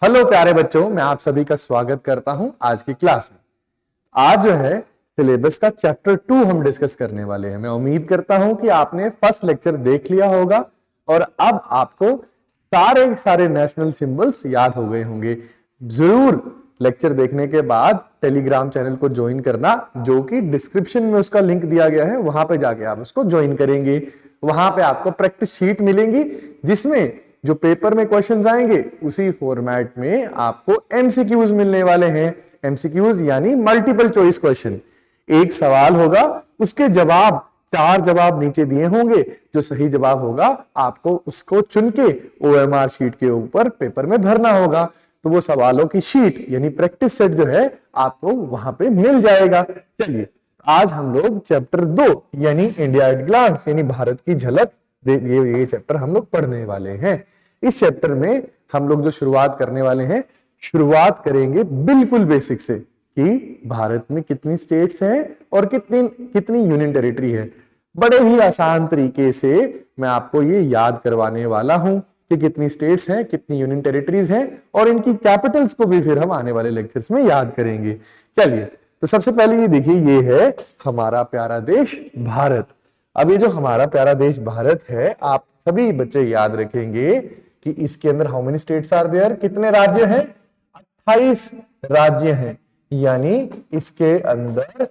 Hello प्यारे बच्चों, मैं आप सभी का स्वागत करता हूं आज की क्लास में। आज जो है सिलेबस का चैप्टर 2 हम डिस्कस करने वाले हैं। मैं उम्मीद करता हूं कि आपने फर्स्ट लेक्चर देख लिया होगा और अब आपको सारे सारे नेशनल सिंबल्स याद हो गए होंगे। जरूर लेक्चर देखने के बाद टेलीग्राम चैनल को ज्वाइन करना, जो कि डिस्क्रिप्शन में उसका लिंक दिया गया है, वहां पे जाके आप उसको ज्वाइन करेंगे। वहां पे आपको प्रैक्टिस शीट मिलेंगी जिसमें जो पेपर में क्वेश्चंस आएंगे उसी फॉर्मेट में आपको एमसीक्यूज मिलने वाले हैं। एमसीक्यूज यानी मल्टीपल चॉइस क्वेश्चन। एक सवाल होगा, उसके जवाब 4 जवाब नीचे दिए होंगे। जो सही जवाब होगा आपको उसको चुन के ओएमआर शीट के ऊपर पेपर में भरना होगा। तो वो सवालों की शीट यानी प्रैक्टिस सेट जो है आपको वहां पे मिल जाएगा। चलिए आज हम लोग चैप्टर 2 यानी इंडिया एट ग्लांस यानी भारत की झलक, ये चैप्टर हम लोग पढ़ने वाले हैं। इस चैप्टर में हम लोग जो शुरुआत करने वाले हैं, शुरुआत करेंगे बिल्कुल बेसिक से कि भारत में कितनी स्टेट्स हैं और कितनी यूनियन टेरिटरी है। बड़े ही आसान तरीके से मैं आपको ये याद करवाने वाला हूं कि कितनी स्टेट्स हैं, कितनी यूनियन टेरिटरीज हैं और इनकी कैपिटल्स को भी फिर हम आने वाले लेक्चर्स में याद करेंगे। चलिए तो सबसे पहले ये देखिए, ये है हमारा प्यारा देश भारत। अब ये जो हमारा प्यारा देश भारत है, आप सभी बच्चे याद रखेंगे कि इसके अंदर how many states are there, कितने राज्य हैं? 28 राज्य हैं। यानी इसके अंदर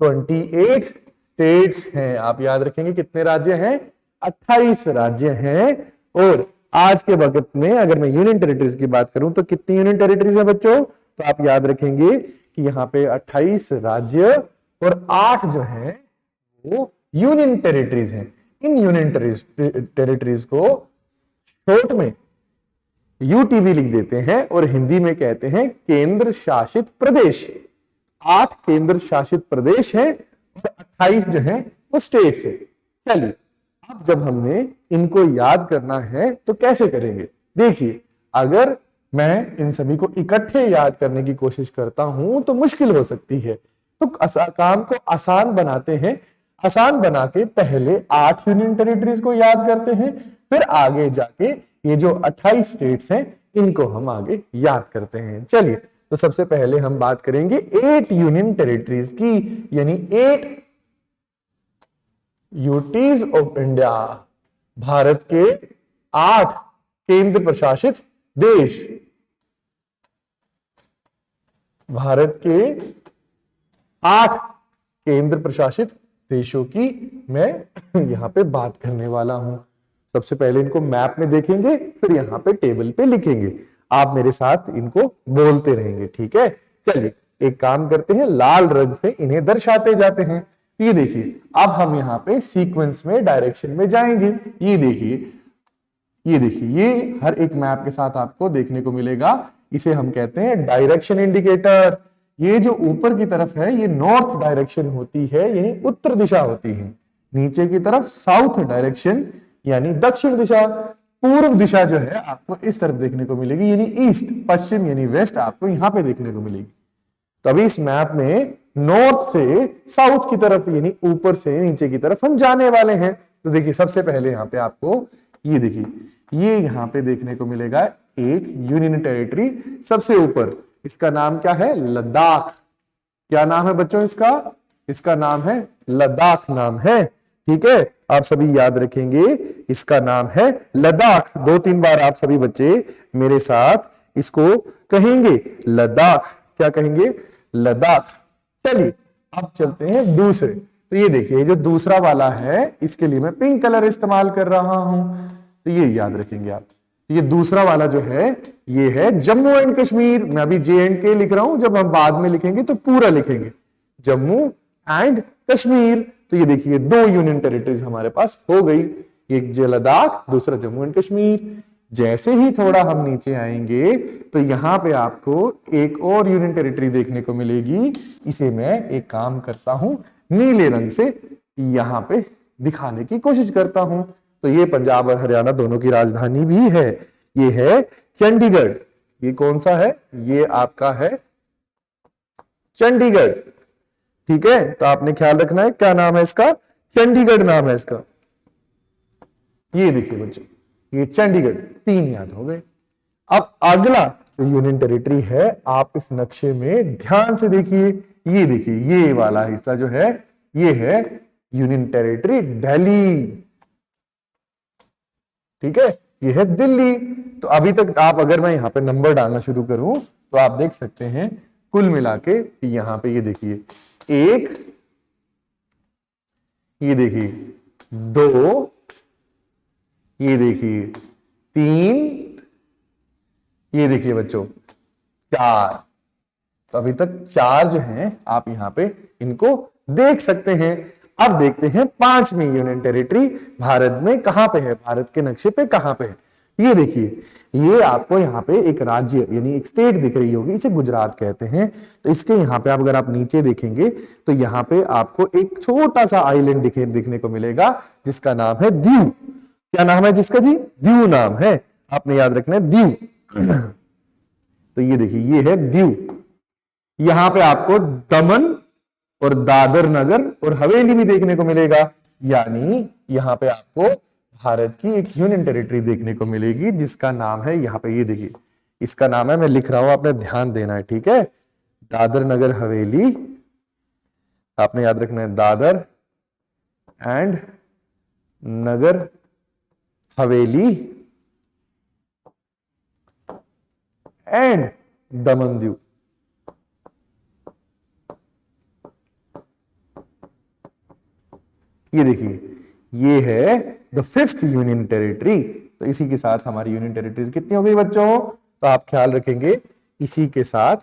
28 स्टेट्स हैं। आप याद रखेंगे कितने राज्य हैं? 28 राज्य हैं। और आज के वक्त में अगर मैं यूनियन टेरिटरीज की बात करूं तो कितनी यूनियन टेरिटरीज है बच्चों? तो आप याद रखेंगे कि यहाँ पे 28 राज्य और 8 जो है वो यूनियन टेरिटरीज हैं। इन यूनियन टेरिटरीज को शॉर्ट में यूटीवी लिख देते हैं और हिंदी में कहते हैं केंद्र शासित प्रदेश। 8 केंद्र शासित प्रदेश हैं और 28 जो हैं वो स्टेट्स है। चलिए अब जब हमने इनको याद करना है तो कैसे करेंगे? देखिए, अगर मैं इन सभी को इकट्ठे याद करने की कोशिश करता हूं तो मुश्किल हो सकती है। तो काम को आसान बनाते हैं। आसान बना के पहले 8 यूनियन टेरिटरीज को याद करते हैं, फिर आगे जाके ये जो 28 स्टेट्स हैं इनको हम आगे याद करते हैं। चलिए तो सबसे पहले हम बात करेंगे 8 यूनियन टेरिटरीज की, यानी 8 यूटीज ऑफ इंडिया, भारत के 8 केंद्र प्रशासित देश। भारत के 8 केंद्र प्रशासित देशों की मैं यहां पे बात करने वाला हूं। सबसे पहले इनको मैप में देखेंगे, फिर यहाँ पे टेबल पे लिखेंगे। आप मेरे साथ इनको बोलते रहेंगे, ठीक है? चलिए एक काम करते हैं, लाल रंग से इन्हें दर्शाते जाते हैं। ये देखिए, अब हम यहाँ पे सीक्वेंस में डायरेक्शन में जाएंगे। ये देखिए, ये हर एक मैप के साथ आपको देखने को मिलेगा। इसे हम कहते हैं डायरेक्शन इंडिकेटर। ये जो ऊपर की तरफ है ये नॉर्थ डायरेक्शन होती है, यानी उत्तर दिशा होती है। नीचे की तरफ साउथ डायरेक्शन यानी दक्षिण दिशा। पूर्व दिशा जो है आपको इस तरफ देखने को मिलेगी, यानी ईस्ट। पश्चिम यानी वेस्ट आपको यहां पे देखने को मिलेगी। तो अभी इस मैप में नॉर्थ से साउथ की तरफ यानी ऊपर से नीचे की तरफ हम जाने वाले हैं। तो देखिए सबसे पहले यहाँ पे आपको ये देखिए, ये यहाँ पे देखने को मिलेगा एक यूनियन टेरिटरी सबसे ऊपर। इसका नाम क्या है? लद्दाख। क्या नाम है बच्चों इसका? इसका नाम है लद्दाख नाम है, ठीक है? आप सभी याद रखेंगे, इसका नाम है लद्दाख। 2-3 बार आप सभी बच्चे मेरे साथ इसको कहेंगे, लद्दाख। क्या कहेंगे? लद्दाख। चलिए अब चलते हैं दूसरे। तो ये देखिए, जो दूसरा वाला है इसके लिए मैं पिंक कलर इस्तेमाल कर रहा हूं, तो ये याद रखेंगे आप। ये दूसरा वाला जो है ये है जम्मू एंड कश्मीर। मैं अभी JNK लिख रहा हूं, जब हम बाद में लिखेंगे तो पूरा लिखेंगे, जम्मू एंड कश्मीर। तो ये देखिए 2 यूनियन टेरिटरीज हमारे पास हो गई, एक लद्दाख, दूसरा जम्मू एंड कश्मीर। जैसे ही थोड़ा हम नीचे आएंगे तो यहां पे आपको एक और यूनियन टेरिटरी देखने को मिलेगी। इसे मैं एक काम करता हूं, नीले रंग से यहां पे दिखाने की कोशिश करता हूं। तो ये पंजाब और हरियाणा दोनों की राजधानी भी है, ये है चंडीगढ़। ये कौन सा है? ये आपका है चंडीगढ़, ठीक है? तो आपने ख्याल रखना है, क्या नाम है इसका? चंडीगढ़ नाम है इसका। ये देखिए बच्चों, ये चंडीगढ़, 3 याद हो गए। अब अगला जो यूनियन टेरिटरी है, आप इस नक्शे में ध्यान से देखिए, ये देखिए, ये वाला हिस्सा जो है ये है यूनियन टेरिटरी दिल्ली, ठीक है, ये है दिल्ली। तो अभी तक आप, अगर मैं यहां पे नंबर डालना शुरू करूं तो आप देख सकते हैं कुल मिला के यहां पे ये देखिए 1, ये देखिए 2, ये देखिए 3, ये देखिए बच्चों 4। तो अभी तक 4 जो हैं आप यहां पे इनको देख सकते हैं। अब देखते हैं 5वीं यूनियन टेरिटरी भारत में कहां पे है, भारत के नक्शे पे कहां पे है। ये देखिए, ये आपको यहाँ पे एक राज्य यानी एक स्टेट दिख रही होगी, इसे गुजरात कहते हैं। तो इसके यहाँ पे आप, अगर आप नीचे देखेंगे तो यहाँ पे आपको एक छोटा सा आइलैंड दिखने को मिलेगा जिसका नाम है दीव। क्या नाम है जिसका जी? दीव नाम है, आपने याद रखना है दीव। तो ये देखिए, ये है दीव। यहां पे आपको दमन और दादर नगर और हवेली भी देखने को मिलेगा, यानी यहां पे आपको भारत की एक यूनियन टेरिटरी देखने को मिलेगी जिसका नाम है, यहां पे ये देखिए, इसका नाम है, मैं लिख रहा हूं, आपने ध्यान देना है, ठीक है, दादर नगर हवेली। आपने याद रखना है दादर एंड नगर हवेली एंड दमन दीव। ये देखिए, ये है द 5th यूनियन टेरिटरी। तो इसी के साथ हमारी यूनियन टेरिटरीज कितनी हो गई बच्चों? तो आप ख्याल रखेंगे इसी के साथ,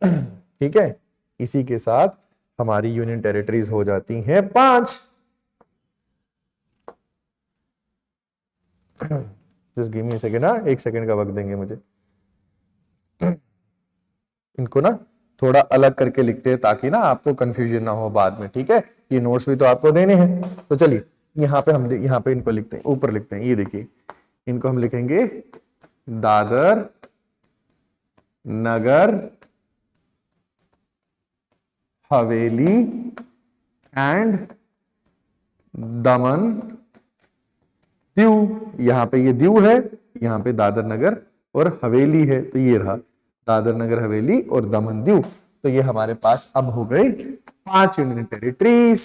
ठीक है, इसी के साथ हमारी यूनियन टेरिटरीज हो जाती हैं 5। Just give me a second, हाँ, 1 सेकंड का वक्त देंगे मुझे। इनको ना थोड़ा अलग करके लिखते हैं ताकि ना आपको कंफ्यूजन ना हो बाद में, ठीक है। ये नोट्स भी तो आपको देने हैं, तो चलिए यहाँ पे हम यहाँ पे इनको लिखते हैं, ऊपर लिखते हैं। ये देखिए, इनको हम लिखेंगे दादर नगर हवेली एंड दमन दीव। यहाँ पे ये दीव है, यहाँ पे दादर नगर और हवेली है, तो ये रहा दादर नगर हवेली और दमन दीव। तो ये हमारे पास अब हो गए 5 यूनियन टेरिटरीज।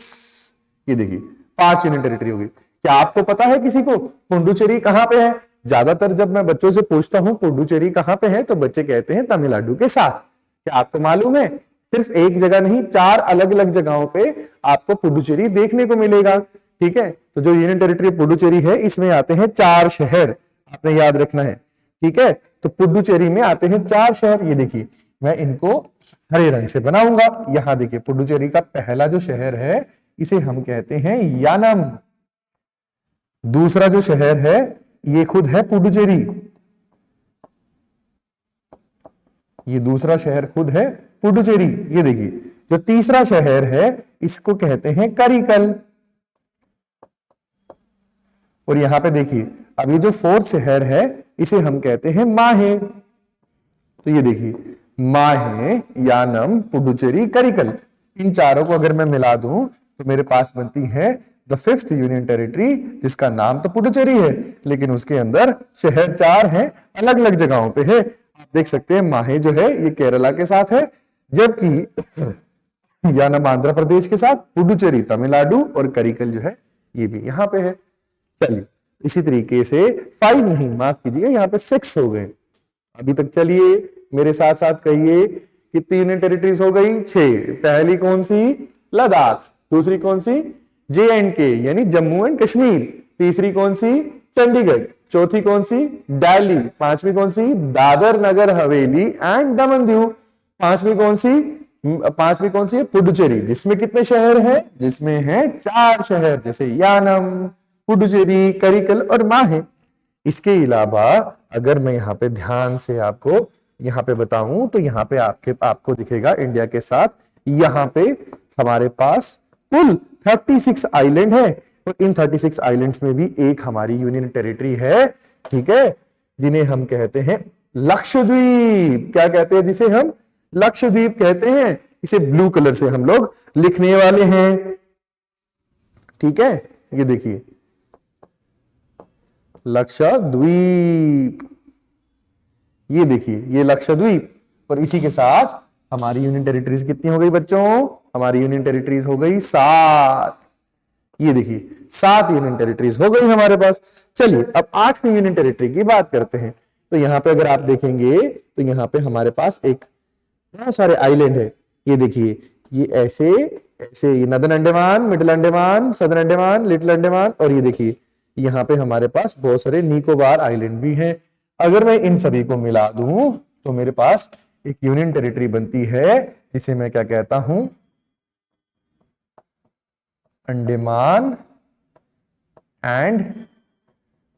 ये देखिए 5 यूनियन टेरिटरी होगी। क्या आपको पता है किसी को पुडुचेरी कहां पे है? ज्यादातर जब मैं बच्चों से पूछता हूं पुडुचेरी कहां पे है तो बच्चे कहते हैं तमिलनाडु के साथ। क्या आपको मालूम है सिर्फ एक जगह नहीं, 4 अलग अलग जगहों पे आपको पुडुचेरी देखने को मिलेगा, ठीक है। तो जो यूनियन टेरिटरी पुडुचेरी है इसमें आते हैं 4 शहर, आपने याद रखना है, ठीक है। तो पुडुचेरी में आते हैं 4 शहर। ये देखिए, मैं इनको हरे रंग से बनाऊंगा। यहां देखिए, पुडुचेरी का पहला जो शहर है इसे हम कहते हैं यानम। दूसरा जो शहर है ये खुद है पुडुचेरी, ये दूसरा शहर खुद है पुडुचेरी। ये देखिए, जो तीसरा शहर है इसको कहते हैं करिकल। और यहां पे देखिए, अब ये जो 4th शहर है इसे हम कहते हैं माहे। तो ये देखिए, माहे, यानम, पुडुचेरी, करिकल, इन चारों को अगर मैं मिला दूं तो मेरे पास बनती है द 5th यूनियन टेरिटरी, जिसका नाम तो पुडुचेरी है लेकिन उसके अंदर शहर 4 हैं, अलग अलग जगहों पे है। आप देख सकते हैं माहे जो है ये केरला के साथ है, जबकि यानम आंध्र प्रदेश के साथ, पुडुचेरी तमिलनाडु और करिकल जो है ये भी यहाँ पे है। चलिए, इसी तरीके से 5 नहीं, माफ कीजिएगा, यहाँ पे 6 हो गए अभी तक। चलिए मेरे साथ साथ कहिए, कितनी यूनियन टेरिटरीज हो गई? 6। पहली कौन सी? लद्दाख। दूसरी कौन सी? JNK यानी जम्मू एंड कश्मीर। तीसरी कौन सी? चंडीगढ़। चौथी कौन सी? दिल्ली। 5वीं कौन सी? दादर नगर हवेली एंड दमन दीव। 5वीं कौन सी? 5वीं कौन सी है? पुडुचेरी, जिसमें कितने शहर हैं? जिसमें हैं 4 शहर, जैसे यानम, पुडुचेरी, करिकल और माहे। इसके अलावा अगर मैं यहाँ पे ध्यान से आपको यहाँ पे बताऊं तो यहाँ पे आपको दिखेगा इंडिया के साथ यहाँ पे हमारे पास कुल 36 आइलैंड है, और इन 36 आइलैंड्स में भी एक हमारी यूनियन टेरिटरी है, ठीक है, जिन्हें हम कहते हैं लक्षद्वीप। क्या कहते हैं? जिसे हम लक्षद्वीप कहते हैं। इसे ब्लू कलर से हम लोग लिखने वाले हैं, ठीक है। ये देखिए, लक्षद्वीप। ये देखिए ये लक्षद्वीप, और इसी के साथ हमारी यूनियन टेरिटरीज कितनी हो गई बच्चों? हमारी यूनियन टेरिटरीज हो गई 7। ये देखिए 7 यूनियन टेरिटरीज हो गई हमारे पास। चलिए अब 8वीं यूनियन टेरिटरी की बात करते हैं। तो यहाँ पे अगर आप देखेंगे तो यहाँ पे हमारे पास एक बहुत सारे आइलैंड है। ये देखिए ये ऐसे ऐसे, ये northern Andaman, middle Andaman, southern Andaman, little Andaman, और ये देखिए यहाँ पे हमारे पास बहुत सारे निकोबार आइलैंड भी हैं। अगर मैं इन सभी को मिला दूं तो मेरे पास एक यूनियन टेरिटरी बनती है जिसे मैं क्या कहता हूं? Andaman and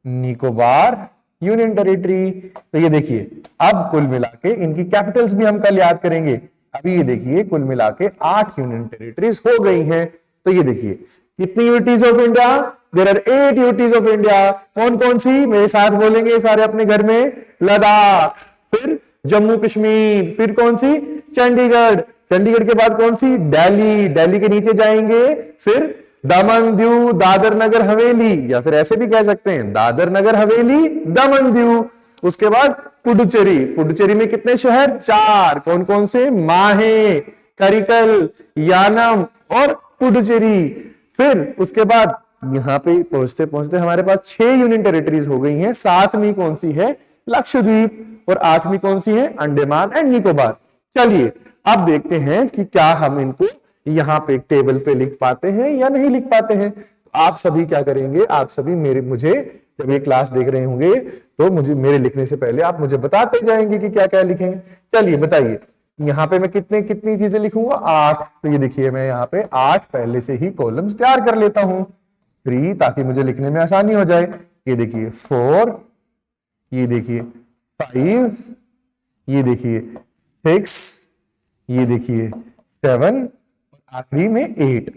Nicobar union territory. तो ये देखिए अब कुल मिला के इनकी कैपिटल्स भी हम कल याद करेंगे। अभी ये देखिए कुल मिला के 8 यूनियन टेरिटरीज हो गई हैं। तो ये देखिए कितनी unities of India? There are 8 unities of India. कौन कौन सी? मेरे साथ बोलेंगे सारे अपने घर में। लद्दाख, फिर जम्मू कश्मीर, फिर कौन सी? चंडीगढ़। चंडीगढ़ के बाद कौन सी? दिल्ली। दिल्ली के नीचे जाएंगे फिर दमन दीव, दादर नगर हवेली, या फिर ऐसे भी कह सकते हैं दादर नगर हवेली, दमन दीव। उसके बाद पुडुचेरी। पुडुचेरी में कितने शहर? 4। कौन कौन से? माहे, करिकल, यानम और पुडुचेरी। फिर उसके बाद यहां पे पहुंचते पहुंचते हमारे पास 6 यूनियन टेरिटरीज हो गई हैं। 7वीं कौन सी है? लक्षद्वीप। और 8वीं कौन सी है? अंडमान एंड निकोबार। चलिए अब देखते हैं कि क्या हम इनको यहां पे एक टेबल पे लिख पाते हैं या नहीं लिख पाते हैं। आप सभी क्या करेंगे? आप सभी मुझे जब ये क्लास देख रहे होंगे तो मुझे मेरे लिखने से पहले आप मुझे बताते जाएंगे कि क्या क्या लिखेंगे। चलिए बताइए, यहाँ पे मैं कितनी चीजें लिखूंगा? 8। तो ये देखिए मैं यहाँ पे 8 पहले से ही कॉलम्स तैयार कर लेता हूं 3, ताकि मुझे लिखने में आसानी हो जाए। ये देखिए 4, ये देखिए 5, ये देखिए 6, ये देखिए 7, आखिरी में 8।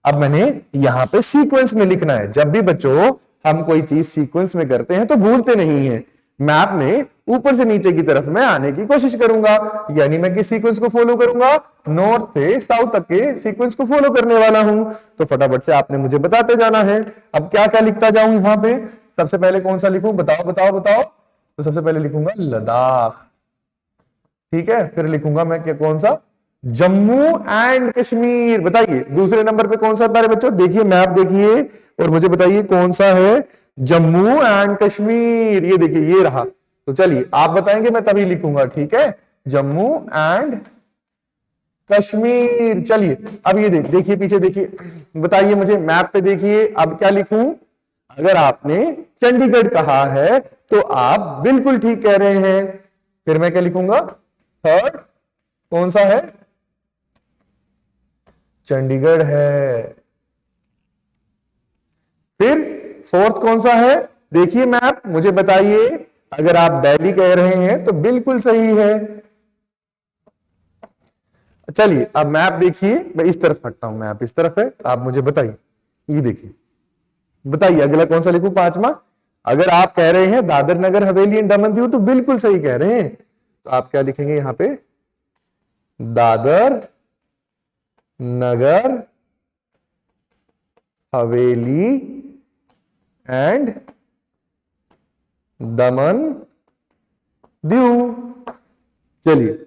अब मैंने यहां पे सीक्वेंस में लिखना है। जब भी बच्चों हम कोई चीज सीक्वेंस में करते हैं तो भूलते नहीं है। मैप में ऊपर से नीचे की तरफ मैं आने की कोशिश करूंगा, यानी मैं किस सीक्वेंस को फॉलो करूंगा? नॉर्थ से साउथ तक के सीक्वेंस को फॉलो करने वाला हूं। तो फटाफट से आपने मुझे बताते जाना है। अब क्या क्या लिखता जाऊं यहां पे? सबसे पहले कौन सा लिखूं? बताओ बताओ बताओ। तो सबसे पहले लिखूंगा लद्दाख, ठीक है। फिर लिखूंगा मैं क्या, कौन सा? जम्मू एंड कश्मीर। बताइए दूसरे नंबर पे कौन सा आता है बच्चों? देखिए मैप देखिए और मुझे बताइए कौन सा है? जम्मू एंड कश्मीर। ये देखिए ये रहा। तो चलिए आप बताएंगे, मैं तभी लिखूंगा, ठीक है। जम्मू एंड कश्मीर। चलिए अब ये देखिए पीछे देखिए, बताइए मुझे मैप पे देखिए अब क्या लिखूं? अगर आपने चंडीगढ़ कहा है तो आप बिल्कुल ठीक कह रहे हैं। फिर मैं क्या लिखूंगा? 3rd कौन सा है? चंडीगढ़ है। फिर 4th कौन सा है? देखिए मैप, मुझे बताइए। अगर आप दिल्ली कह रहे हैं तो बिल्कुल सही है। चलिए अब मैप देखिए, मैं इस तरफ हटता हूं, मैप इस तरफ है, आप मुझे बताइए। ये देखिए बताइए अगला कौन सा लिखूं? 5वां। अगर आप कह रहे हैं दादर नगर हवेली एंड दमन दीव तो बिल्कुल सही कह रहे हैं। तो आप क्या लिखेंगे यहां पे? दादर नगर हवेली एंड दमन दीव। चलिए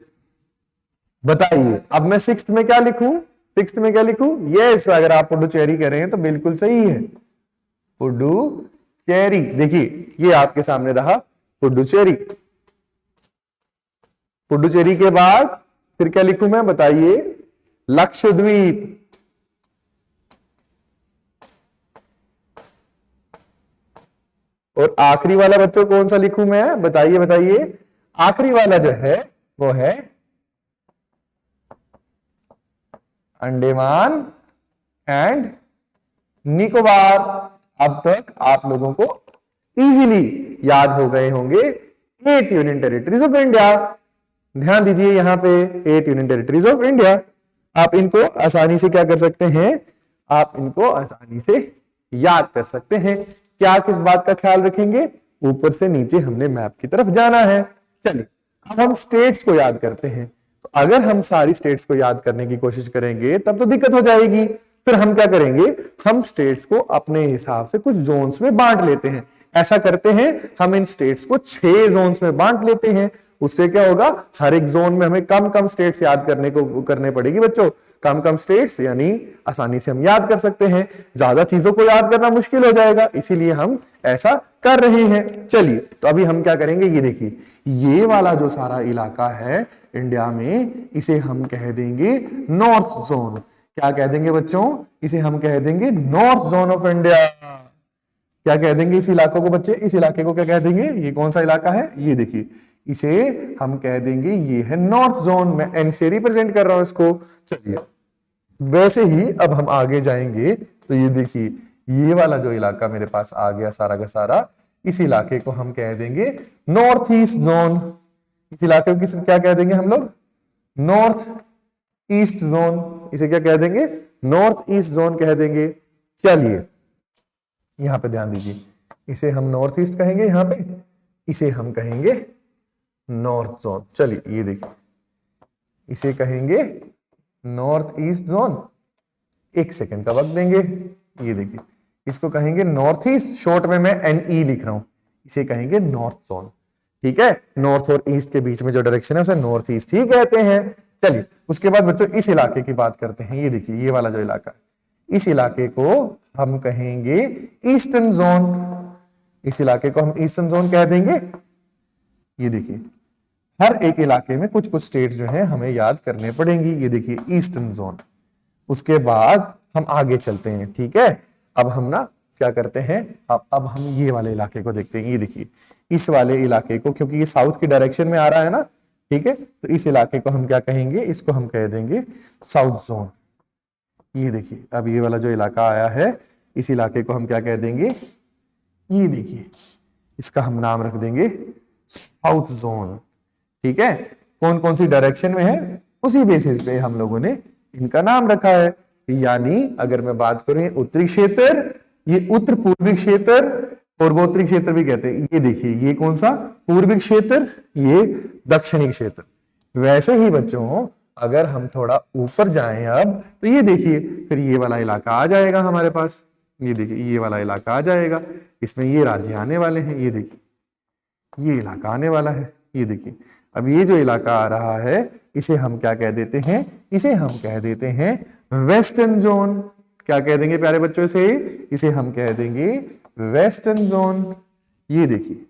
बताइए अब मैं 6th में क्या लिखूं? 6th में क्या लिखूं? यस, अगर आप पुडुचेरी कह रहे हैं तो बिल्कुल सही है, पुडुचेरी। देखिए ये आपके सामने रहा पुडुचेरी। पुडुचेरी के बाद फिर क्या लिखूं मैं? बताइए। लक्षद्वीप। और आखिरी वाला बच्चों कौन सा लिखूं मैं? बताइए बताइए। आखिरी वाला जो है वो है अंडमान एंड निकोबार। अब तक आप लोगों को इजीली याद हो गए होंगे 8 यूनियन टेरिटरीज ऑफ इंडिया। ध्यान दीजिए यहां पे 8 यूनियन टेरिटरीज ऑफ इंडिया। आप इनको आसानी से क्या कर सकते हैं? आप इनको आसानी से याद कर सकते हैं। क्या किस बात का ख्याल रखेंगे? ऊपर से नीचे हमने मैप की तरफ जाना है। चलिए अब हम स्टेट्स को याद करते हैं। तो अगर हम सारी स्टेट्स को याद करने की कोशिश करेंगे तब तो दिक्कत हो जाएगी। फिर हम क्या करेंगे? हम स्टेट्स को अपने हिसाब से कुछ जोन्स में बांट लेते हैं। ऐसा करते हैं हम इन स्टेट्स को 6 जोन्स में बांट लेते हैं उससे क्या होगा, हर एक जोन में हमें कम कम स्टेट्स याद करने पड़ेगी बच्चों। कम कम स्टेट्स यानी आसानी से हम याद कर सकते हैं, ज्यादा चीजों को याद करना मुश्किल हो जाएगा, इसीलिए हम ऐसा कर रहे हैं। चलिए तो अभी हम क्या करेंगे, ये देखिए ये वाला जो सारा इलाका है इंडिया में, इसे हम कह देंगे नॉर्थ जोन। क्या कह देंगे बच्चों, इसे हम कह देंगे नॉर्थ जोन ऑफ इंडिया। क्या कह देंगे इस इलाकों को बच्चे, इस इलाके को क्या कह देंगे, ये कौन सा इलाका है, ये देखिए इसे हम कह देंगे ये है नॉर्थ जोन। मैं एन से रिप्रेजेंट कर रहा हूं इसको। चलिए वैसे ही अब हम आगे जाएंगे तो ये देखिए ये वाला जो इलाका मेरे पास आ गया सारा का सारा, इस इलाके को हम कह देंगे नॉर्थ ईस्ट जोन। इस इलाके को किस क्या कह देंगे हम लोग, नॉर्थ ईस्ट जोन। इसे क्या कह देंगे, नॉर्थ ईस्ट जोन कह देंगे। चलिए यहां पे ध्यान दीजिए, इसे हम नॉर्थ ईस्ट कहेंगे, यहां पे इसे हम कहेंगे नॉर्थ जोन। चलिए ये देखिए इसे कहेंगे नॉर्थ ईस्ट जोन। एक सेकंड का वक्त देंगे, ये देखिए इसको कहेंगे नॉर्थ ईस्ट, शॉर्ट में मैं NE लिख रहा हूं, इसे कहेंगे नॉर्थ जोन। ठीक है, नॉर्थ और ईस्ट के बीच में जो डायरेक्शन है उसे नॉर्थ ईस्ट ही कहते हैं। चलिए उसके बाद बच्चों इस इलाके की बात करते हैं। ये देखिए ये वाला जो इलाका है, इस इलाके को हम कहेंगे ईस्टर्न जोन। इस इलाके को हम ईस्टर्न जोन कह देंगे। ये देखिए हर एक इलाके में कुछ कुछ स्टेट्स जो है हमें याद करने पड़ेंगी। ये देखिए ईस्टर्न जोन। उसके बाद हम आगे चलते हैं। ठीक है, अब हम ना क्या करते हैं, अब हम ये वाले इलाके को देखते हैं। ये देखिए इस वाले इलाके को, क्योंकि ये साउथ की डायरेक्शन में आ रहा है ना, ठीक है, तो इस इलाके को हम क्या कहेंगे, इसको हम कह देंगे साउथ जोन। ये देखिए अब ये वाला जो इलाका आया है, इस इलाके को हम क्या कह देंगे, ये देखिए इसका हम नाम रख देंगे साउथ जोन। ठीक है, कौन कौन सी डायरेक्शन में है उसी बेसिस पे हम लोगों ने इनका नाम रखा है। यानी अगर मैं बात करूं उत्तरी क्षेत्र, ये उत्तर पूर्वी क्षेत्र, पूर्वोत्तरी क्षेत्र भी कहते हैं। ये देखिए ये कौन सा, पूर्वी क्षेत्र, ये दक्षिणी क्षेत्र। वैसे ही बच्चों अगर हम थोड़ा ऊपर जाएं अब, तो ये देखिए फिर ये वाला इलाका आ जाएगा हमारे पास। ये देखिए ये वाला इलाका आ जाएगा, इसमें ये राज्य आने वाले हैं। ये देखिए ये इलाका आने वाला है। ये देखिए अब ये जो इलाका आ रहा है इसे हम क्या कह देते हैं, इसे हम कह देते हैं वेस्टर्न जोन। क्या कह देंगे प्यारे बच्चों इसे हम कह देंगे वेस्टर्न जोन। ये देखिए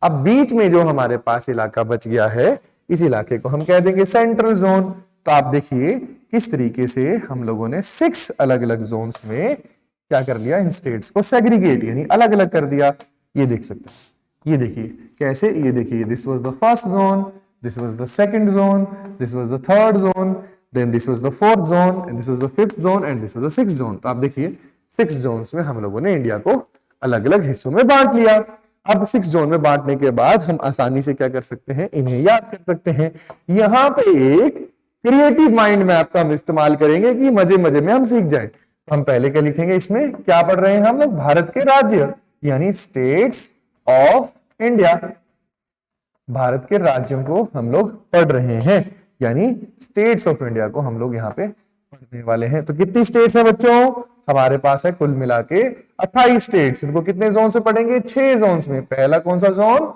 अब बीच में जो हमारे पास इलाका बच गया है, इस इलाके को हम कह देंगे सेंट्रल जोन। तो आप देखिए किस तरीके से हम लोगों ने 6 अलग अलग जोन्स में क्या कर लिया, इन स्टेट्स को सेग्रीगेट यानी अलग अलग कर दिया। ये देख सकते हैं, ये देखिए कैसे, ये देखिए this was the first zone, this was the second zone, this was the third zone, then this was the fourth zone, and this was the fifth zone, and this was the sixth zone. तो आप देखिए 6 Jones में हम लोगों ने India को अलग अलग हिस्सों में बांट लिया। अब 6 जोन में बांटने के बाद हम आसानी से क्या कर सकते हैं, इन्हें याद कर सकते हैं। यहां पे एक क्रिएटिव माइंड मैप का हम इस्तेमाल करेंगे कि मजे मजे में हम सीख जाएं। तो हम पहले क्या लिखेंगे, इसमें क्या पढ़ रहे हैं हम लोग, भारत के राज्य यानी स्टेट्स ऑफ इंडिया। भारत के राज्यों को हम लोग पढ़ रहे हैं, यानी स्टेट्स ऑफ इंडिया को हम लोग यहाँ पे पढ़ने वाले हैं। तो कितनी स्टेट्स हैं बच्चों, हमारे पास है कुल मिला के 28 स्टेट्स। इनको कितने जोन से पढ़ेंगे, 6 जोन्स में। पहला कौन सा जोन,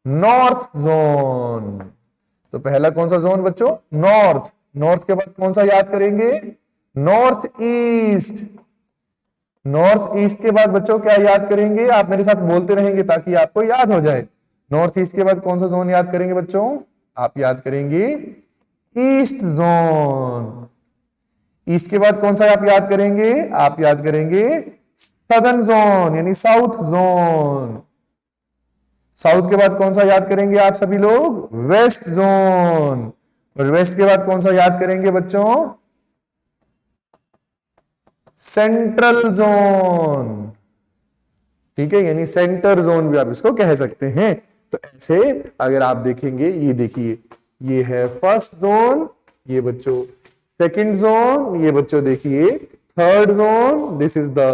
नॉर्थ जोन। तो पहला कौन सा जोन बच्चों, नॉर्थ। नॉर्थ के बाद कौन सा याद करेंगे, नॉर्थ ईस्ट। नॉर्थ ईस्ट के बाद बच्चों क्या याद करेंगे, आप मेरे साथ बोलते रहेंगे ताकि आपको याद हो जाए। नॉर्थ ईस्ट के बाद कौन सा जोन याद करेंगे बच्चों, आप याद करेंगे ईस्ट जोन। ईस्ट के बाद कौन सा आप याद करेंगे, आप याद करेंगे सदर्न जोन यानी साउथ जोन। साउथ के बाद कौन सा याद करेंगे आप सभी लोग, वेस्ट जोन। और वेस्ट के बाद कौन सा याद करेंगे बच्चों, सेंट्रल जोन। ठीक है, यानी सेंटर जोन भी आप इसको कह सकते हैं। तो ऐसे अगर आप देखेंगे, ये देखिए ये है फर्स्ट जोन, ये बच्चों सेकंड जोन, ये बच्चों देखिए third zone, this is the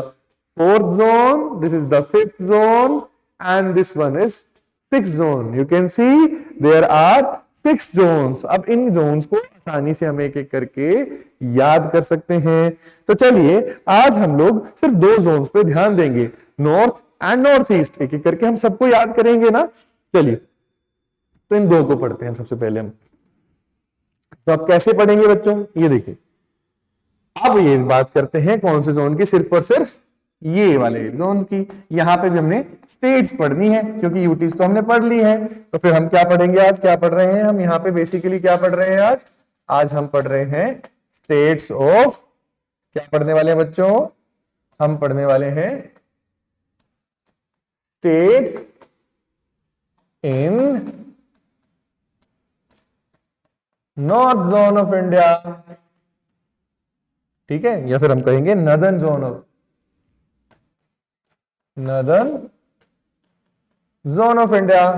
fourth zone, this is the fifth zone, and this one is sixth zone. You can see there are 6 zones. अब इन जोन्स को आसानी से हम एक एक करके याद कर सकते हैं। तो चलिए आज हम लोग सिर्फ 2 जोन्स पे ध्यान देंगे, नॉर्थ एंड नॉर्थ ईस्ट। एक एक करके हम सबको याद करेंगे ना। चलिए तो इन दो को पढ़ते हैं सबसे पहले हम। तो अब कैसे पढ़ेंगे बच्चों, ये देखिए, अब ये बात करते हैं कौन से जोन की, सिर्फ और सिर्फ ये वाले जोन की। यहां पे भी हमने स्टेट्स पढ़नी है क्योंकि यूटीज तो हमने पढ़ ली है। तो फिर हम क्या पढ़ेंगे आज, क्या पढ़ रहे हैं हम यहाँ पे, बेसिकली क्या पढ़ रहे हैं आज, आज हम पढ़ रहे हैं स्टेट्स ऑफ, क्या पढ़ने वाले हैं बच्चों, हम पढ़ने वाले हैं state in north zone of India, ठीक है, या फिर हम कहेंगे northern zone of, northern zone of India,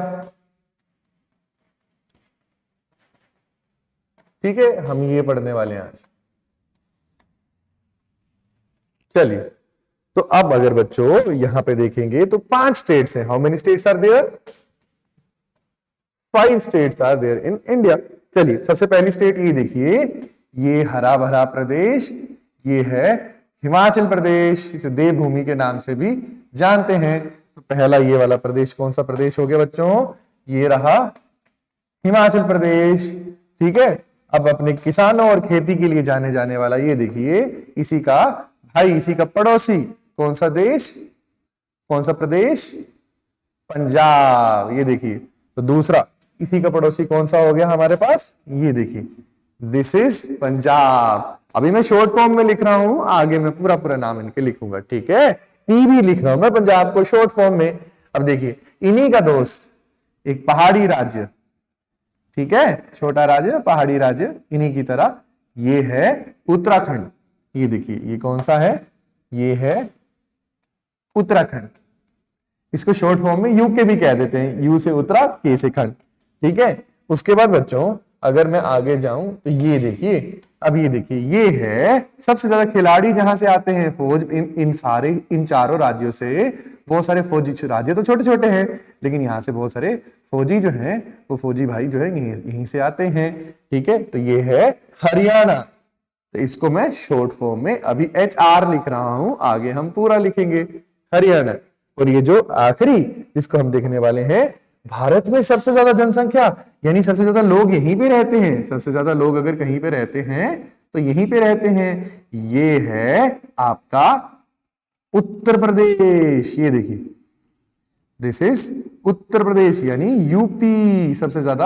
ठीक है, हम ये पढ़ने वाले हैं आज। चलिए, तो अब अगर बच्चों यहां पे देखेंगे तो 5 स्टेट्स हैं। How many states are there, 5 states are there in India. चलिए, सबसे पहली स्टेट ये देखिए, ये हरा भरा प्रदेश, ये है हिमाचल प्रदेश, इसे देवभूमि के नाम से भी जानते हैं। तो पहला ये वाला प्रदेश कौन सा प्रदेश हो गया बच्चों, ये रहा हिमाचल प्रदेश, ठीक है। अब अपने किसानों और खेती के लिए जाने जाने वाला ये देखिए, इसी का भाई, इसी का पड़ोसी कौन सा देश, कौन सा प्रदेश, पंजाब, ये देखिए। तो दूसरा इसी का पड़ोसी कौन सा हो गया हमारे पास, ये देखिए, दिस इज पंजाब। अभी मैं शॉर्ट फॉर्म में लिख रहा हूं, आगे मैं पूरा पूरा नाम इनके लिखूंगा, ठीक है, पीबी लिख रहा हूं मैं पंजाब को शॉर्ट फॉर्म में। अब देखिए, इन्हीं का दोस्त एक पहाड़ी राज्य, ठीक है, छोटा राज्य, पहाड़ी राज्य, इन्हीं की तरह, ये है उत्तराखंड। ये देखिए, ये कौन सा है, ये है उत्तराखंड। इसको शॉर्ट फॉर्म में यू के भी कह देते हैं, यू से उत्तरा, के से खंड, ठीक है। उसके बाद बच्चों अगर मैं आगे जाऊं तो ये देखिए, अब ये देखिए, ये है सबसे ज्यादा खिलाड़ी जहां से आते हैं फौज, इन चारों राज्यों से बहुत सारे फौजी, राज्य तो छोटे छोटे हैं लेकिन यहाँ से बहुत सारे फौजी जो हैं, वो फौजी भाई जो है यहीं से आते हैं, ठीक है। तो ये है हरियाणा। तो इसको मैं शॉर्ट फॉर्म में अभी HR लिख रहा हूं, आगे हम पूरा लिखेंगे हरियाणा। और ये जो आखिरी जिसको हम देखने वाले हैं, भारत में सबसे ज्यादा जनसंख्या, यानी सबसे ज्यादा लोग यहीं पे रहते हैं, सबसे ज्यादा लोग अगर कहीं पे रहते हैं तो यहीं पे रहते हैं, ये है आपका उत्तर प्रदेश। ये देखिए, दिस इज उत्तर प्रदेश, यानी यूपी। सबसे ज्यादा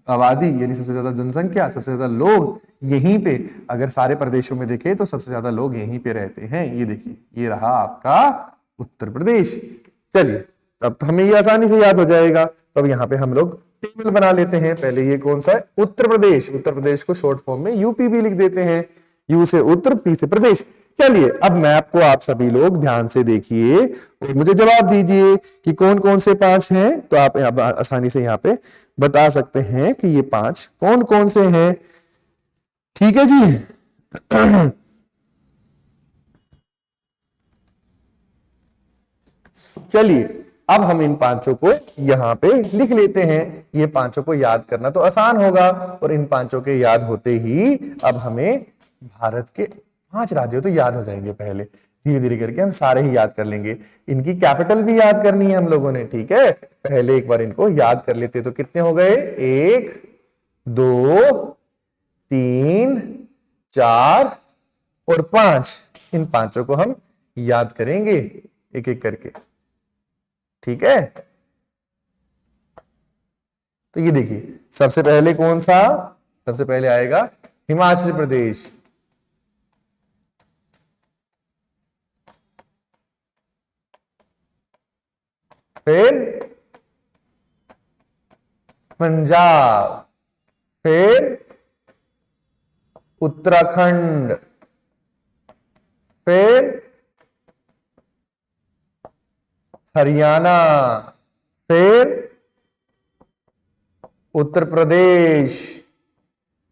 आबादी यानी सबसे ज्यादा जनसंख्या, सबसे ज्यादा लोग यहीं पे, अगर सारे प्रदेशों में देखें तो सबसे ज्यादा लोग यहीं पे रहते हैं। ये देखिए, ये रहा आपका उत्तर प्रदेश। चलिए, तब तो हमें ये आसानी से याद हो जाएगा। तो अब यहाँ पे हम लोग टेबल बना लेते हैं। पहले ये कौन सा है, उत्तर प्रदेश। उत्तर प्रदेश को शॉर्ट फॉर्म में यूपी भी लिख देते हैं, यू से उत्तर, पी से प्रदेश। चलिए, अब मैप को आप सभी लोग ध्यान से देखिए और मुझे जवाब दीजिए कि कौन कौन से 5 हैं। तो आप आसानी से यहाँ पे बता सकते हैं कि ये 5 कौन कौन से हैं, ठीक है जी। चलिए, अब हम इन 5 को यहां पे लिख लेते हैं। ये 5 को याद करना तो आसान होगा, और इन 5 के याद होते ही अब हमें भारत के 5 राज्य तो याद हो जाएंगे। पहले धीरे धीरे करके हम सारे ही याद कर लेंगे। इनकी कैपिटल भी याद करनी है हम लोगों ने, ठीक है। पहले एक बार इनको याद कर लेते, तो कितने हो गए, 1 2 3 4 और 5। इन 5 को हम याद करेंगे एक एक करके, ठीक है। तो ये देखिए, सबसे पहले कौन सा, सबसे पहले आएगा हिमाचल प्रदेश, फिर पंजाब, फिर उत्तराखंड, फिर हरियाणा, फिर उत्तर प्रदेश।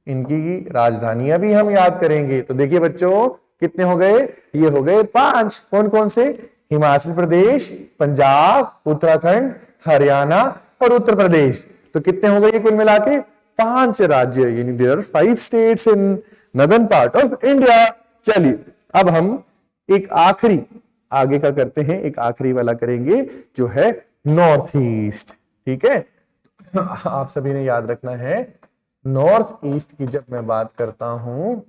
इनकी राजधानियां भी हम याद करेंगे। तो देखिए बच्चों, कितने हो गए, ये हो गए 5। कौन कौन से, हिमाचल प्रदेश, पंजाब, उत्तराखंड, हरियाणा और उत्तर प्रदेश। तो कितने हो गए कुल मिला के 5 राज्य, यानी there are 5 states in northern part of India. चलिए, अब हम एक आखिरी आगे का करते हैं, एक आखिरी वाला करेंगे जो है नॉर्थ ईस्ट, ठीक है। आप सभी ने याद रखना है, नॉर्थ ईस्ट की जब मैं बात करता हूं,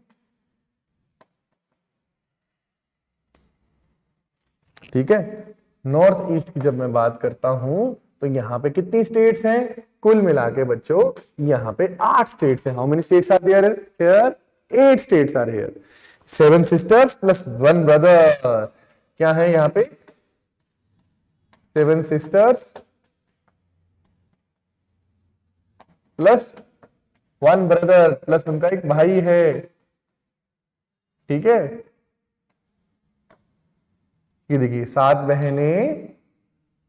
ठीक है, नॉर्थ ईस्ट की जब मैं बात करता हूं तो यहां पे कितनी स्टेट्स हैं? कुल मिला के बच्चों यहां पे 8 स्टेट्स हैं। How many states are there here? 8 states are here. 7 sisters plus 1 brother. क्या है यहां पे? 7 सिस्टर्स प्लस 1 ब्रदर, प्लस उनका एक भाई है, ठीक है। ये देखिए 7 बहनें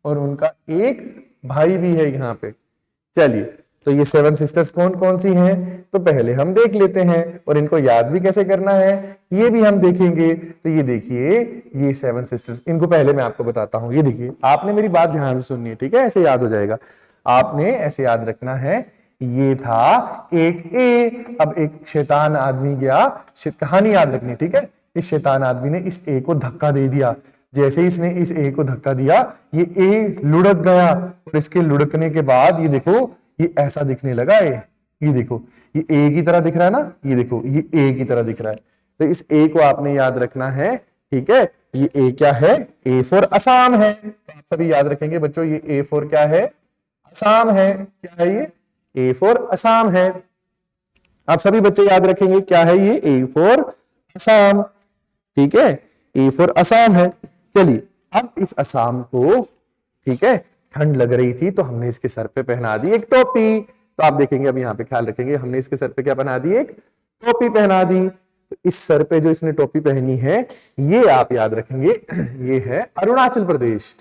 और उनका एक भाई भी है यहाँ पे। चलिए, तो ये 7 सिस्टर्स कौन कौन सी हैं तो पहले हम देख लेते हैं, और इनको याद भी कैसे करना है ये भी हम देखेंगे। तो ये देखिए, ये 7 सिस्टर्स, इनको पहले मैं आपको बताता हूं। ये देखिए, आपने मेरी बात ध्यान से सुननी है, ठीक है, ऐसे याद हो जाएगा। आपने ऐसे याद रखना है, ये था एक ए, अब एक शैतान आदमी गया, कहानी याद रखनी, ठीक है। इस शैतान आदमी ने इस ए को धक्का दे दिया। जैसे इसने इस ए को धक्का दिया, ये ए लुढ़क गया, और इसके लुढ़कने के बाद ये देखो, ये ऐसा दिखने लगा ए। ये देखो, ये ए की तरह दिख रहा है ना, ये देखो, ये ए की तरह दिख रहा है। तो इस ए को आपने याद रखना है, ठीक है। ये ए क्या है? ए फॉर असम है। तो आप सभी याद रखेंगे बच्चों, ये ए फॉर क्या है? असम है। क्या है ये? ए फॉर असम है। आप सभी बच्चे याद रखेंगे क्या है ये? ए फॉर असम, ठीक है, ए फॉर असम है। चलिए, अब इस असम को, ठीक है, ठंड लग रही थी तो हमने इसके सर पे पहना दी एक टोपी। तो आप देखेंगे, अब यहाँ पे ख्याल रखेंगे, हमने इसके सर पे क्या पहना दी? एक टोपी पहना दी। तो इस सर पे जो इसने टोपी पहनी है, ये आप याद रखेंगे, ये है अरुणाचल प्रदेश।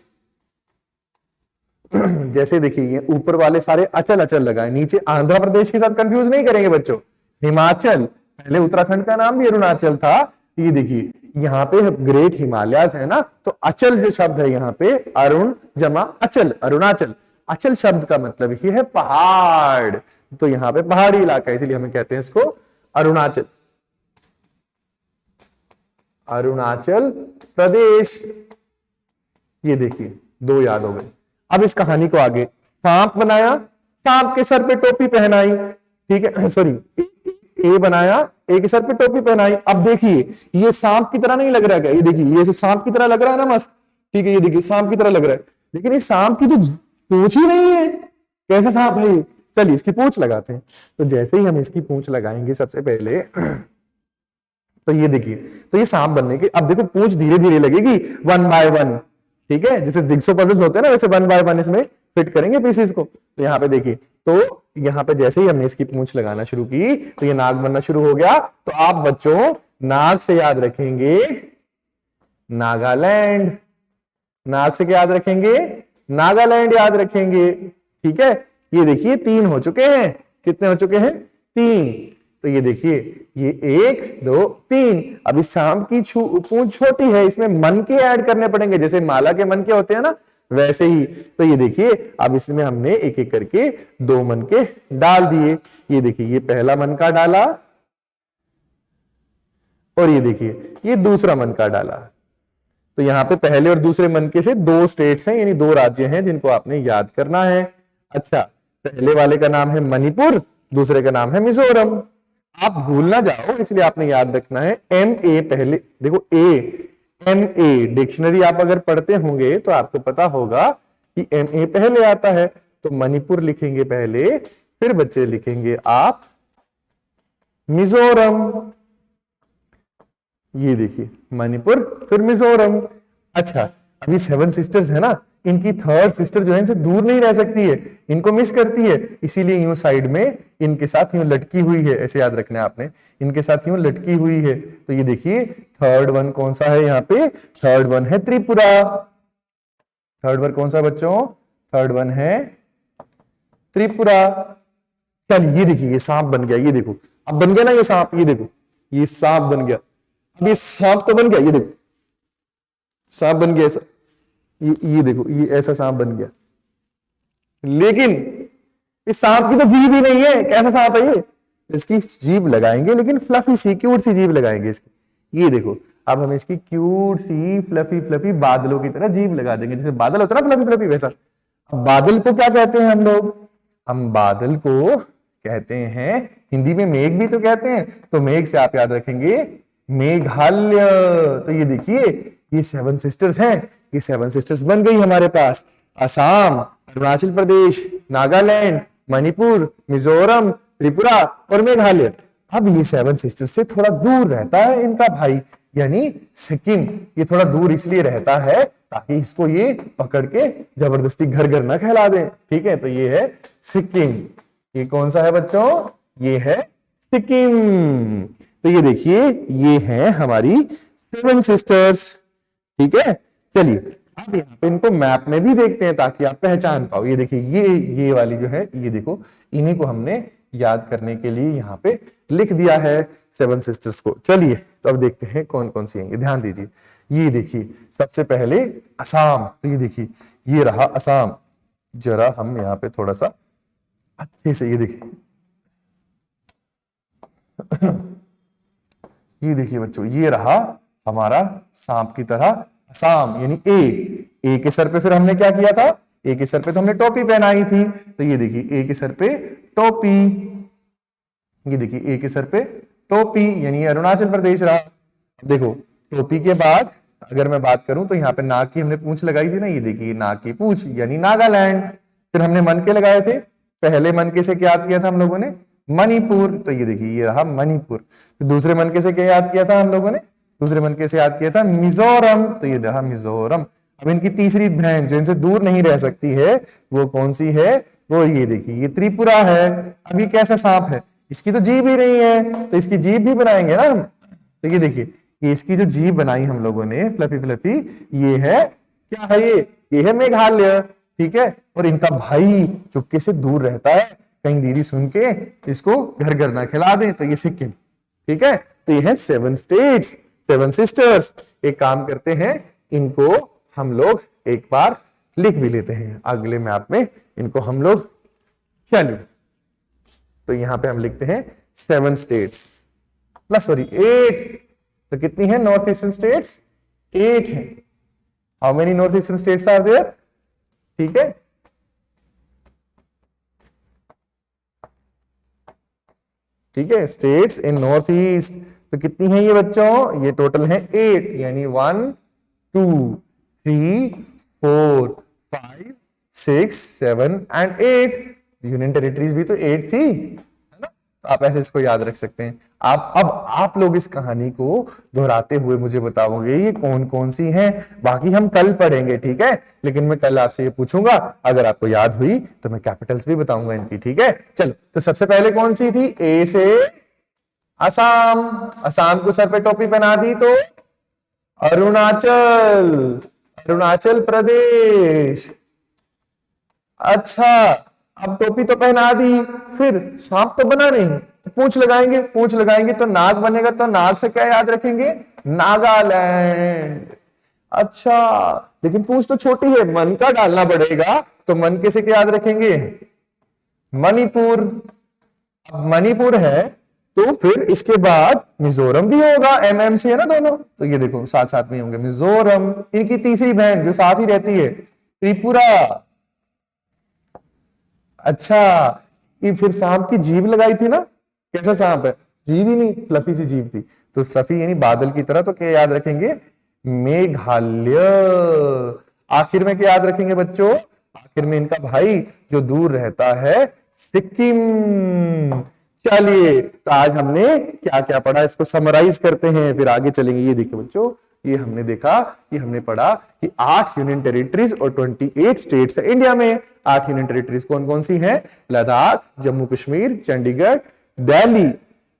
जैसे देखिए, ये ऊपर वाले सारे अचल अचल लगाए, नीचे आंध्र प्रदेश के साथ कंफ्यूज नहीं करेंगे बच्चों। हिमाचल, पहले उत्तराखंड का नाम भी अरुणाचल था। ये देखिए, यहाँ पे ग्रेट हिमालयाज है ना, तो अचल जो शब्द है यहाँ पे, अरुण जमा अचल, अरुणाचल। अचल शब्द का मतलब ही है पहाड़, तो यहाँ पे पहाड़ी इलाका है, इसलिए हमें कहते हैं इसको अरुणाचल, अरुणाचल प्रदेश। ये देखिए, 2 याद हो गए। अब इस कहानी को आगे, सांप बनाया, सांप के सर पे टोपी पहनाई, ठीक है, सॉरी, ए बनाया, ए के सर पे टोपी पहनाई। अब देखिए, ये सांप की तरह नहीं लग रहा है क्या? ये देखिए, ये सांप की तरह लग रहा है ना मस्त, ठीक है, ये देखिए सांप की तरह लग रहा है, लेकिन ये सांप की तो पूंछ ही नहीं है। कैसा सांप है ये? चलिए इसकी पूंछ लगाते हैं। तो जैसे ही हम इसकी पूंछ लगाएंगे सबसे पहले, तो ये देखिए, तो ये सांप बनने के, अब देखो पूंछ धीरे धीरे लगेगी, 1 बाय 1, ठीक है, जैसे जिग्सो पजल्स होते हैं ना, वैसे 1 बाय 1 इसमें फिट करेंगे पीसेस को। तो यहाँ पे देखिए, तो यहाँ पे जैसे ही हमने इसकी पूंछ लगाना शुरू की, तो ये नाक बनना शुरू हो गया। तो आप बच्चों नाक से याद रखेंगे नागालैंड, नाक से क्या याद रखेंगे? नागालैंड याद रखेंगे, ठीक है। ये देखिए 3 हो चुके हैं। कितने हो चुके हैं? 3। तो ये देखिए, ये 1 2 3। अब इस सांप की पूंछ छोटी है, इसमें मन के ऐड करने पड़ेंगे, जैसे माला के मन के होते हैं ना, वैसे ही। तो ये देखिए, अब इसमें हमने एक एक करके 2 मन के डाल दिए। ये देखिए, ये पहला मन का डाला, और ये देखिए ये दूसरा मन का डाला। तो यहां पे पहले और दूसरे मन के से 2 स्टेट्स हैं, यानी 2 राज्य हैं जिनको आपने याद करना है। अच्छा, पहले वाले का नाम है मणिपुर, दूसरे का नाम है मिजोरम। आप भूल ना जाओ, इसलिए आपने याद रखना है MA पहले। देखो MA डिक्शनरी आप अगर पढ़ते होंगे तो आपको पता होगा कि MA पहले आता है। तो मणिपुर लिखेंगे पहले, फिर बच्चे लिखेंगे आप मिजोरम। ये देखिए, मणिपुर फिर मिजोरम। अच्छा, अभी 7 सिस्टर्स है ना, इनकी 3rd सिस्टर जो है इनसे दूर नहीं रह सकती है, इनको मिस करती है, इसीलिए यूं साइड में इनके साथ यूं लटकी हुई है। ऐसे याद रखना है आपने, इनके साथ यूं लटकी हुई है। तो ये देखिए 3rd वन कौन सा है यहाँ पे? 3rd वन है त्रिपुरा। 3rd वन कौन सा बच्चों? 3rd वन है त्रिपुरा। चलिए, ये देखिए, ये सांप बन गया। ये देखो, अब बन गया ना ये सांप। ये देखो, ये सांप बन गया। अब ये सांप तो बन गया, ये देखो सांप बन गया ऐसा। ये देखो, ये ऐसा सांप बन गया, लेकिन इस सांप की तो जीभ ही नहीं है। कैसा सांप है ये? इसकी जीभ लगाएंगे, लेकिन फ्लफी सी क्यूट सी जीभ लगाएंगे इसकी। ये देखो, अब हम इसकी क्यूट सी फ्लफी फ्लफी बादलों की तरह जीभ लगा देंगे, जैसे बादल होता है ना फ्लफी फ्लफी, वैसा। बादल को क्या कहते हैं हम लोग? हम बादल को कहते हैं, हिंदी में मेघ भी तो कहते हैं, तो मेघ से आप याद रखेंगे मेघालय। तो ये देखिए ये 7 सिस्टर्स हैं, ये 7 सिस्टर्स बन गई हमारे पास, असम, अरुणाचल प्रदेश, नागालैंड, मणिपुर, मिजोरम, त्रिपुरा और मेघालय। अब ये 7 सिस्टर्स से थोड़ा दूर रहता है इनका भाई यानी सिक्किम। ये थोड़ा दूर इसलिए रहता है ताकि इसको ये पकड़ के जबरदस्ती घर घर ना खिला दे, ठीक है। तो ये है सिक्किम। ये कौन सा है बच्चों? ये है सिक्किम। तो ये देखिए ये है हमारी 7 सिस्टर्स, ठीक है। चलिए अब यहाँ पे इनको मैप में भी देखते हैं ताकि आप पहचान पाओ। ये देखिए ये वाली जो है, ये देखो इन्हीं को हमने याद करने के लिए यहाँ पे लिख दिया है 7 सिस्टर्स को। चलिए तो अब देखते हैं कौन कौन सी हैं। ध्यान दीजिए, ये देखिए सबसे पहले असम। तो ये देखिए ये रहा असम। जरा हम यहाँ पे थोड़ा सा अच्छे से ये देखिए ये देखिए बच्चों, ये रहा हमारा सांप की तरह असम यानी ए के सर पे फिर हमने क्या किया था? ए के सर पे तो हमने टोपी पहनाई थी। तो ये देखिए ए के सर पे टोपी, ये देखिए ए के सर पे टोपी यानी अरुणाचल प्रदेश रहा। देखो टोपी के बाद अगर मैं बात करूं तो यहाँ पे नाक की हमने पूंछ लगाई थी ना, ये देखिए नाक की पूंछ यानी नागालैंड। फिर हमने मन के लगाए थे, पहले मन के से क्या याद किया था हम लोगों ने? मणिपुर। तो ये देखिए ये रहा मणिपुर। फिर दूसरे मन के से क्या याद किया था हम लोगों ने? दूसरे मन के से याद किया था मिजोरम। तो ये रहा मिजोरम। अब इनकी तीसरी बहन जो इनसे दूर नहीं रह सकती है वो कौन सी है? वो ये देखिए ये त्रिपुरा है। अब ये कैसा सांप है? इसकी तो जीभ ही नहीं है, तो इसकी जीभ भी बनाएंगे ना हम। तो ये देखिए ये इसकी जो जीभ बनाई हम लोगों ने फ्लफी फ्लफी, ये है क्या है? ये है मेघालय, ठीक है। और इनका भाई चुपके से दूर रहता है, कहीं दीदी सुन के इसको घर घर ना खिला दे, तो ये सिक्किम, ठीक है। तो ये है 7 स्टेट्स, 7 सिस्टर्स। एक काम करते हैं, इनको हम लोग एक बार लिख भी लेते हैं अगले मैप में, इनको हम लोग। चलिए तो यहां पे हम लिखते हैं 7 स्टेट्स प्लस सॉरी 8। तो कितनी है नॉर्थ ईस्टर्न स्टेट्स? 8 है। How many north eastern states are there? ठीक है, ठीक है, स्टेट्स इन नॉर्थ ईस्ट। तो कितनी है ये बच्चों? ये टोटल है 8 यानी 1 2 3 4 5 6 7 एंड 8। यूनियन टेरिटरीज भी तो 8 थी, है ना। तो आप ऐसे इसको याद रख सकते हैं। आप लोग इस कहानी को दोहराते हुए मुझे बताओगे ये कौन कौन सी हैं। बाकी हम कल पढ़ेंगे, ठीक है। लेकिन मैं कल आपसे ये पूछूंगा, अगर आपको याद हुई तो मैं कैपिटल्स भी बताऊंगा इनकी, ठीक है। चलो तो सबसे पहले कौन सी थी? ए से असम। असम को सर पे टोपी पहना दी तो अरुणाचल, अरुणाचल प्रदेश। अच्छा अब टोपी तो पहना दी, फिर सांप तो बना नहीं, तो पूंछ लगाएंगे, पूंछ लगाएंगे तो नाग बनेगा। तो नाग से क्या याद रखेंगे? नागालैंड। अच्छा लेकिन पूंछ तो छोटी है, मन का डालना पड़ेगा, तो मन के से क्या याद रखेंगे? मणिपुर। अब मणिपुर है तो फिर इसके बाद मिजोरम भी होगा, एमएम से है ना दोनों, तो ये देखो साथ साथ में होंगे मिजोरम। इनकी तीसरी बहन जो साथ ही रहती है त्रिपुरा। अच्छा ये फिर सांप की जीभ लगाई थी ना, कैसा सांप है? जीभ ही नहीं, फ्लफी सी जीभ थी, तो फ्लफी यानी बादल की तरह। तो क्या याद रखेंगे? मेघालय। आखिर में क्या याद रखेंगे बच्चों? आखिर में इनका भाई जो दूर रहता है सिक्किम। चलिए तो आज हमने क्या क्या पढ़ा इसको समराइज करते हैं, फिर आगे चलेंगे। ये देखिए बच्चों, ये हमने देखा कि हमने पढ़ा कि 8 यूनियन टेरिटरीज और 28 स्टेट्स है इंडिया में। 8 यूनियन टेरिटरीज कौन कौन सी हैं? लद्दाख, जम्मू कश्मीर, चंडीगढ़, दिल्ली,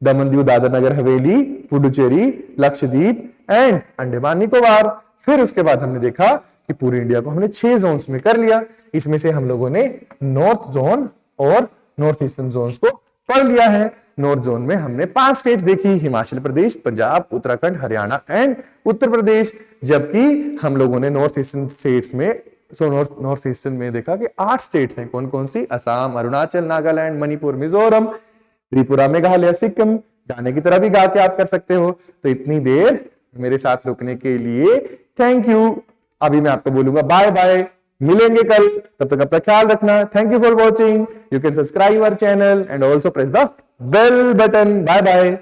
दमन दीव दादर नगर हवेली, पुडुचेरी, लक्षद्वीप एंड अंडमान निकोबार। फिर उसके बाद हमने देखा कि पूरी इंडिया को हमने 6 जोन्स में कर लिया। इसमें से हम लोगों ने नॉर्थ जोन और नॉर्थ ईस्टर्न जोन्स को पढ़ लिया है। नॉर्थ जोन में हमने 5 स्टेट्स देखी, हिमाचल प्रदेश, पंजाब, उत्तराखंड, हरियाणा एंड उत्तर प्रदेश। जबकि हम लोगों ने नॉर्थ ईस्टर्न स्टेट्स में नॉर्थ ईस्टर्न में देखा कि 8 स्टेट्स हैं। कौन कौन सी? असम, अरुणाचल, नागालैंड, मणिपुर, मिजोरम, त्रिपुरा, मेघालय, सिक्किम। गाने की तरह भी गा के आप कर सकते हो। तो इतनी देर मेरे साथ रुकने के लिए थैंक यू। अभी मैं आपको बोलूंगा बाय बाय। मिलेंगे कल, तब तक अपना ख्याल रखना। Thank you for watching. You can subscribe our channel and also press the bell button. Bye bye.